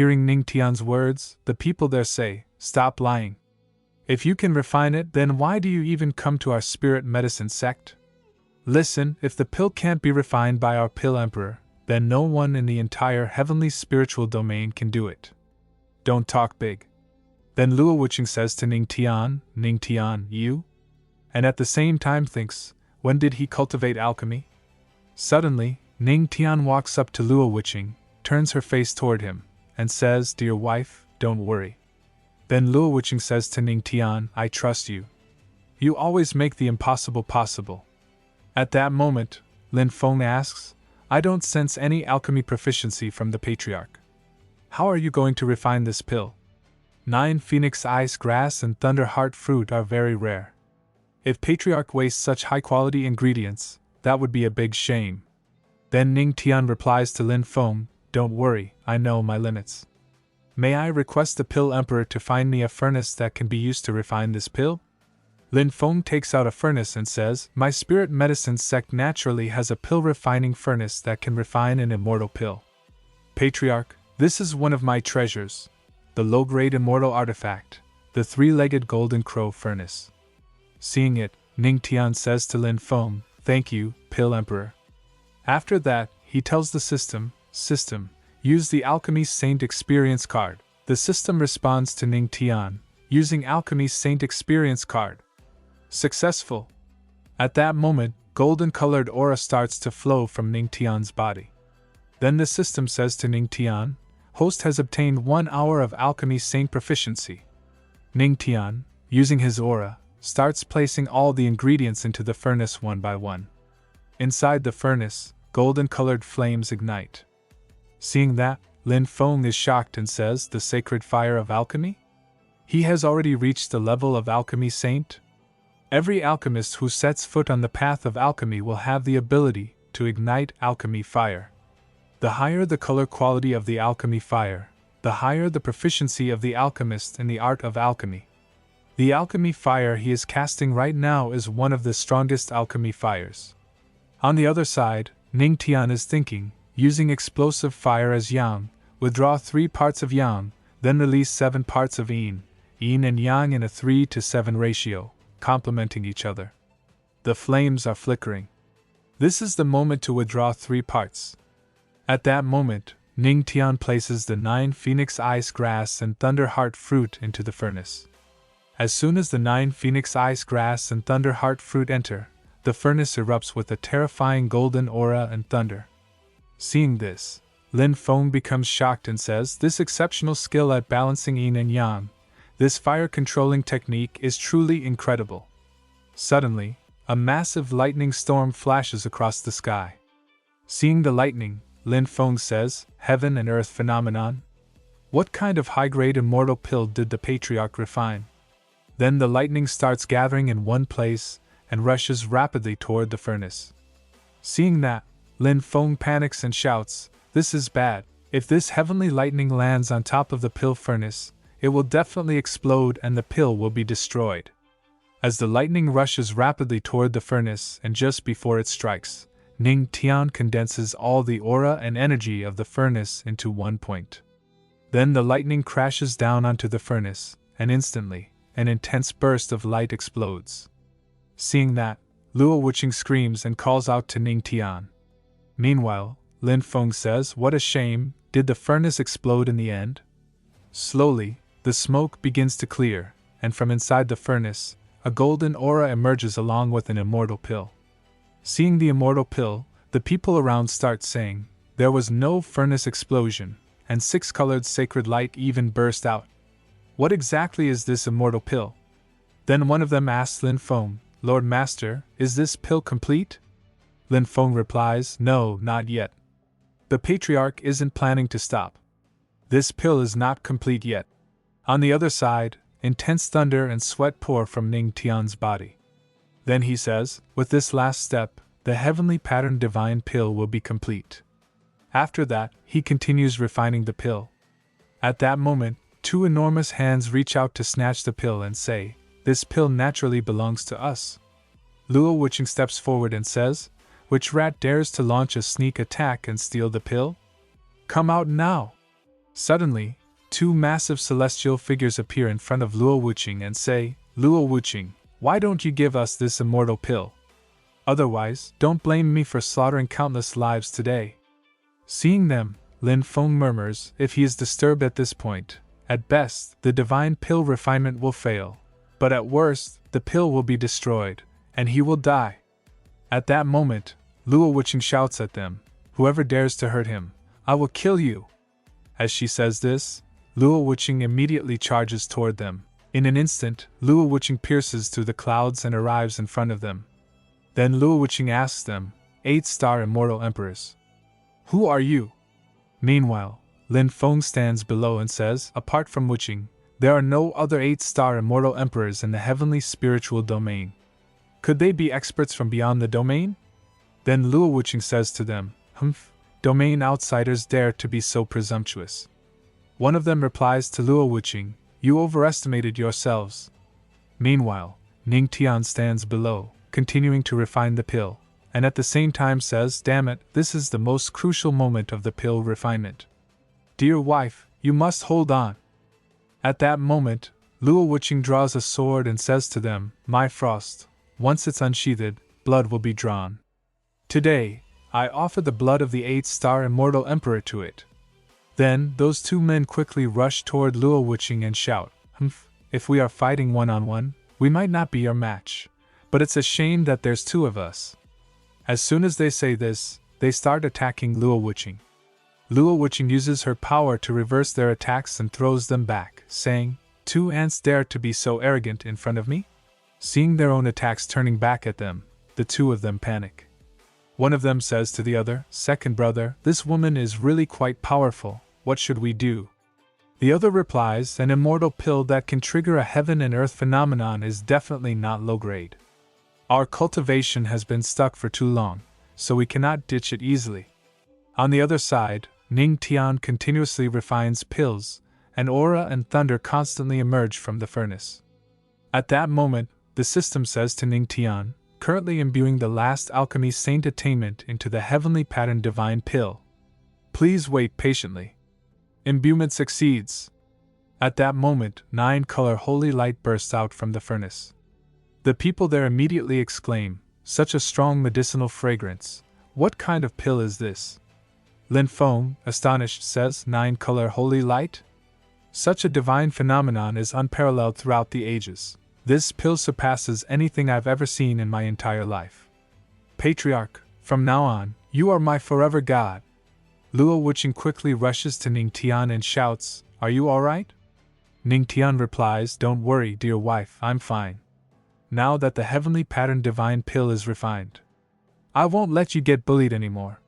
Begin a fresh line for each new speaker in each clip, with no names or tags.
Hearing Ning Tian's words, the people there say, "Stop lying. If you can refine it, then why do you even come to our spirit medicine sect? Listen, if the pill can't be refined by our pill emperor, then no one in the entire heavenly spiritual domain can do it. Don't talk big." Then Luo Wuqing says to Ning Tian, "You?" And at the same time thinks, when did he cultivate alchemy? Suddenly, Ning Tian walks up to Luo Wuqing, turns her face toward him, and says, "Dear wife, don't worry." Then Luo Wuqing says to Ning Tian, "I trust you. You always make the impossible possible." At that moment, Lin Feng asks, "I don't sense any alchemy proficiency from the patriarch. How are you going to refine this pill? 9 phoenix ice grass and thunder heart fruit are very rare. If patriarch wastes such high-quality ingredients, that would be a big shame." Then Ning Tian replies to Lin Feng, "Don't worry, I know my limits. May I request the pill emperor to find me a furnace that can be used to refine this pill?" Lin Feng takes out a furnace and says, "My spirit medicine sect naturally has a pill refining furnace that can refine an immortal pill. Patriarch, this is one of my treasures, the low-grade immortal artifact, the 3-legged golden crow furnace." Seeing it, Ning Tian says to Lin Feng, "Thank you, pill emperor." After that, he tells the system, "Use the Alchemy Saint Experience card." The system responds to Ning Tian, using Alchemy Saint Experience card. Successful! At that moment, golden-colored aura starts to flow from Ning Tian's body. Then the system says to Ning Tian, "Host has obtained 1 hour of Alchemy Saint proficiency." Ning Tian, using his aura, starts placing all the ingredients into the furnace one by one. Inside the furnace, golden-colored flames ignite. Seeing that, Lin Feng is shocked and says, "The sacred fire of alchemy? He has already reached the level of Alchemy Saint?" Every alchemist who sets foot on the path of alchemy will have the ability to ignite alchemy fire. The higher the color quality of the alchemy fire, the higher the proficiency of the alchemist in the art of alchemy. The alchemy fire he is casting right now is one of the strongest alchemy fires. On the other side, Ning Tian is thinking, using explosive fire as yang, withdraw 3 parts of yang, then release 7 parts of yin and yang in a 3:7 ratio, complementing each other. The flames are flickering. This is the moment to withdraw 3 parts. At that moment, Ning Tian places the 9 phoenix ice grass and thunder heart fruit into the furnace. As soon as the 9 phoenix ice grass and thunder heart fruit enter, the furnace erupts with a terrifying golden aura and thunder. Seeing this, Lin Feng becomes shocked and says, "This exceptional skill at balancing yin and yang, this fire-controlling technique is truly incredible." Suddenly, a massive lightning storm flashes across the sky. Seeing the lightning, Lin Feng says, "Heaven and earth phenomenon? What kind of high-grade immortal pill did the patriarch refine?" Then the lightning starts gathering in one place and rushes rapidly toward the furnace. Seeing that, Lin Feng panics and shouts, "This is bad. If this heavenly lightning lands on top of the pill furnace, it will definitely explode and the pill will be destroyed." As the lightning rushes rapidly toward the furnace and just before it strikes, Ning Tian condenses all the aura and energy of the furnace into one point. Then the lightning crashes down onto the furnace, and instantly, an intense burst of light explodes. Seeing that, Luo Wuqing screams and calls out to Ning Tian. Meanwhile, Lin Feng says, "What a shame, did the furnace explode in the end?" Slowly, the smoke begins to clear, and from inside the furnace, a golden aura emerges along with an immortal pill. Seeing the immortal pill, the people around start saying, "There was no furnace explosion, and 6-colored sacred light even burst out. What exactly is this immortal pill?" Then one of them asks Lin Feng, "Lord Master, is this pill complete?" Lin Feng replies, "No, not yet. The patriarch isn't planning to stop. This pill is not complete yet." On the other side, intense thunder and sweat pour from Ning Tian's body. Then he says, "With this last step, the heavenly patterned divine pill will be complete." After that, he continues refining the pill. At that moment, 2 enormous hands reach out to snatch the pill and say, "This pill naturally belongs to us." Luo Wuqing steps forward and says, "Which rat dares to launch a sneak attack and steal the pill? Come out now!" Suddenly, two massive celestial figures appear in front of Luo Wuqing and say, "Luo Wuqing, why don't you give us this immortal pill? Otherwise, don't blame me for slaughtering countless lives today." Seeing them, Lin Feng murmurs, if he is disturbed at this point, at best, the divine pill refinement will fail, but at worst, the pill will be destroyed, and he will die. At that moment, Luo Wuqing shouts at them, "Whoever dares to hurt him, I will kill you." As she says this, Luo Wuqing immediately charges toward them. In an instant, Luo Wuqing pierces through the clouds and arrives in front of them. Then Luo Wuqing asks them, 8-star immortal emperors, who are you? Meanwhile, Lin Feng stands below and says, apart from Wuqing, there are no other 8-star immortal emperors in the heavenly spiritual domain. Could they be experts from beyond the domain? Then Luo Wuqing says to them, domain outsiders dare to be so presumptuous. One of them replies to Luo Wuqing, you overestimated yourselves. Meanwhile, Ning Tian stands below, continuing to refine the pill, and at the same time says, damn it, this is the most crucial moment of the pill refinement. Dear wife, you must hold on. At that moment, Luo Wuqing draws a sword and says to them, my frost, once it's unsheathed, blood will be drawn. Today, I offer the blood of the 8-star immortal emperor to it. Then, those two men quickly rush toward Luo Wuqing and shout, if we are fighting one-on-one, we might not be your match, but it's a shame that there's two of us. As soon as they say this, they start attacking Luo Wuqing. Luo Wuqing uses her power to reverse their attacks and throws them back, saying, two ants dare to be so arrogant in front of me? Seeing their own attacks turning back at them, the two of them panic. One of them says to the other, second brother, this woman is really quite powerful, what should we do? The other replies, an immortal pill that can trigger a heaven and earth phenomenon is definitely not low grade. Our cultivation has been stuck for too long, so we cannot ditch it easily. On the other side, Ning Tian continuously refines pills, and aura and thunder constantly emerge from the furnace. At that moment, the system says to Ning Tian, currently imbuing the last alchemy saint attainment into the heavenly pattern divine pill. Please wait patiently. Imbuement succeeds. At that moment, 9-color holy light bursts out from the furnace. The people there immediately exclaim, such a strong medicinal fragrance. What kind of pill is this? Lin Feng, astonished, says, 9-color holy light? Such a divine phenomenon is unparalleled throughout the ages. This pill surpasses anything I've ever seen in my entire life. Patriarch, from now on, you are my forever god. Luo Wuqing quickly rushes to Ning Tian and shouts, are you alright? Ning Tian replies, don't worry, dear wife, I'm fine. Now that the heavenly pattern divine pill is refined, I won't let you get bullied anymore.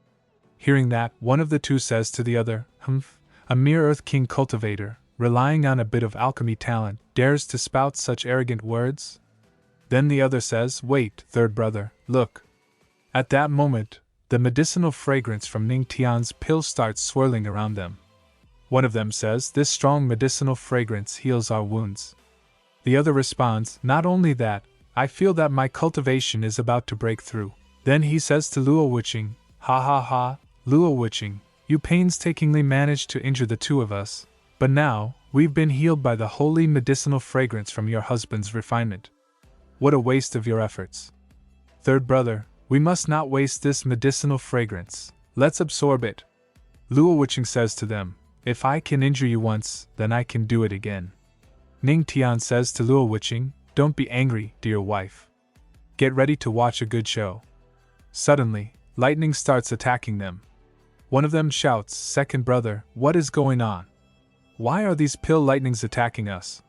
Hearing that, one of the two says to the other, a mere Earth King cultivator, relying on a bit of alchemy talent, dares to spout such arrogant words? Then the other says, wait, third brother, look. At that moment, the medicinal fragrance from Ning Tian's pill starts swirling around them. One of them says, this strong medicinal fragrance heals our wounds. The other responds, not only that, I feel that my cultivation is about to break through. Then he says to Luo Wuqing, ha ha ha, Luo Wuqing, you painstakingly managed to injure the two of us, but now, we've been healed by the holy medicinal fragrance from your husband's refinement. What a waste of your efforts. Third brother, we must not waste this medicinal fragrance, let's absorb it. Luo Wuqing says to them, if I can injure you once, then I can do it again. Ning Tian says to Luo Wuqing, don't be angry, dear wife. Get ready to watch a good show. Suddenly, lightning starts attacking them. One of them shouts, second brother, what is going on? Why are these pill lightnings attacking us?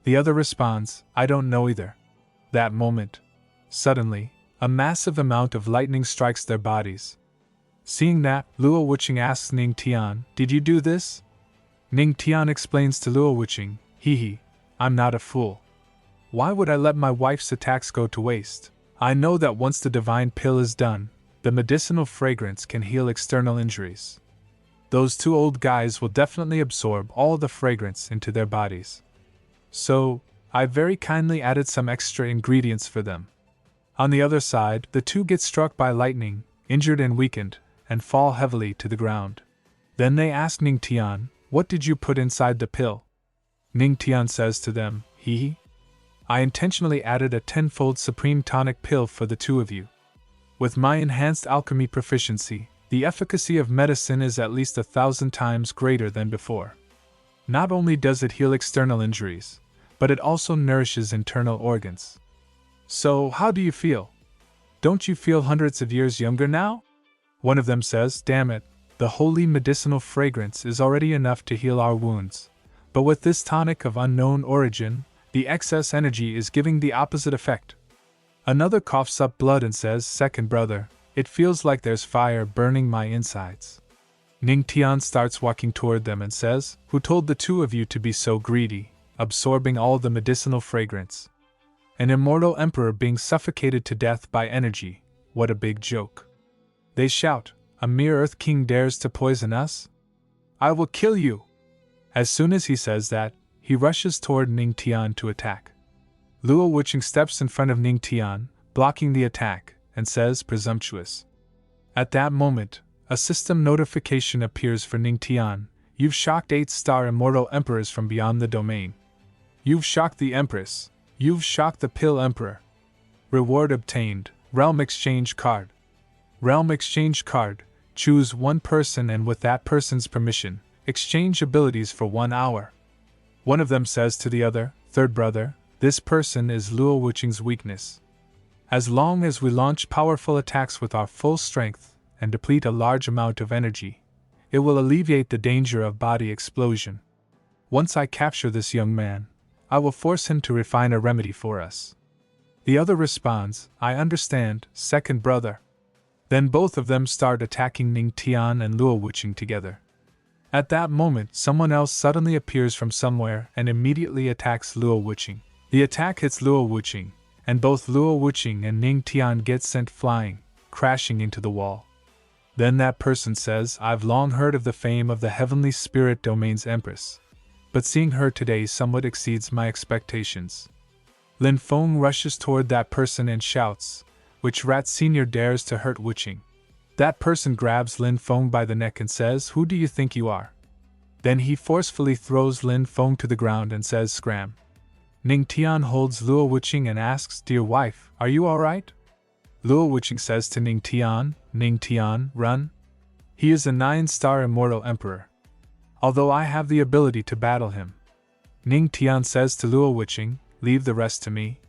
The other responds, I don't know either. That moment, suddenly, a massive amount of lightning strikes their bodies. Seeing that, Luo Wuqing asks Ning Tian, did you do this? Ning Tian explains to Luo Wuqing, hee, I'm not a fool. Why would I let my wife's attacks go to waste? I know that once the divine pill is done, the medicinal fragrance can heal external injuries. Those two old guys will definitely absorb all the fragrance into their bodies. So, I very kindly added some extra ingredients for them. On the other side, the two get struck by lightning, injured and weakened, and fall heavily to the ground. Then they ask Ning Tian, What did you put inside the pill? Ning Tian says to them, hee. I intentionally added a tenfold supreme tonic pill for the two of you. With my enhanced alchemy proficiency, the efficacy of medicine is at least 1,000 times greater than before. Not only does it heal external injuries, but it also nourishes internal organs. So, how do you feel? Don't you feel hundreds of years younger now? One of them says, damn it, the holy medicinal fragrance is already enough to heal our wounds. But with this tonic of unknown origin, the excess energy is giving the opposite effect. Another coughs up blood and says, second brother, it feels like there's fire burning my insides. Ning Tian starts walking toward them and says, who told the two of you to be so greedy, absorbing all the medicinal fragrance? An immortal emperor being suffocated to death by energy, what a big joke. They shout, a mere earth king dares to poison us? I will kill you! As soon as he says that, he rushes toward Ning Tian to attack. Luo Wuqing steps in front of Ning Tian, blocking the attack, and says, presumptuous. At that moment, a system notification appears for Ning Tian. You've shocked 8-star immortal emperors from beyond the domain. You've shocked the Empress. You've shocked the Pill Emperor. Reward obtained, Realm Exchange Card. Realm Exchange Card, choose one person and with that person's permission, exchange abilities for 1 hour. One of them says to the other, third brother, this person is Luo Wuqing's weakness. As long as we launch powerful attacks with our full strength and deplete a large amount of energy, it will alleviate the danger of body explosion. Once I capture this young man, I will force him to refine a remedy for us. The other responds, I understand, second brother. Then both of them start attacking Ning Tian and Luo Wuqing together. At that moment, someone else suddenly appears from somewhere and immediately attacks Luo Wuqing. The attack hits Luo Wuqing, and both Luo Wuqing and Ning Tian get sent flying, crashing into the wall. Then that person says, I've long heard of the fame of the heavenly spirit domain's Empress, but seeing her today somewhat exceeds my expectations. Lin Feng rushes toward that person and shouts, which rat senior dares to hurt Wuqing? That person grabs Lin Feng by the neck and says, who do you think you are? Then he forcefully throws Lin Feng to the ground and says, scram. Ning Tian holds Luo Wuqing and asks, dear wife, are you alright? Luo Wuqing says to Ning Tian, run. He is a 9-star immortal emperor. Although I have the ability to battle him. Ning Tian says to Luo Wuqing, leave the rest to me.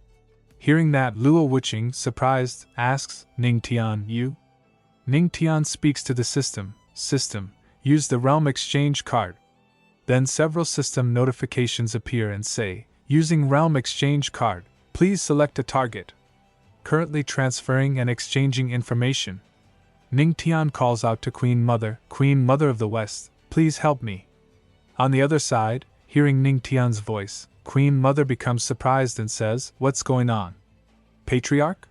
Hearing that, Luo Wuqing, surprised, asks, Ning Tian, you? Ning Tian speaks to the system, use the Realm Exchange Card. Then several system notifications appear and say, using Realm Exchange Card, please select a target. Currently transferring and exchanging information. Ning Tian calls out to Queen Mother of the West, please help me. On the other side, hearing Ning Tian's voice, Queen Mother becomes surprised and says, what's going on? Patriarch?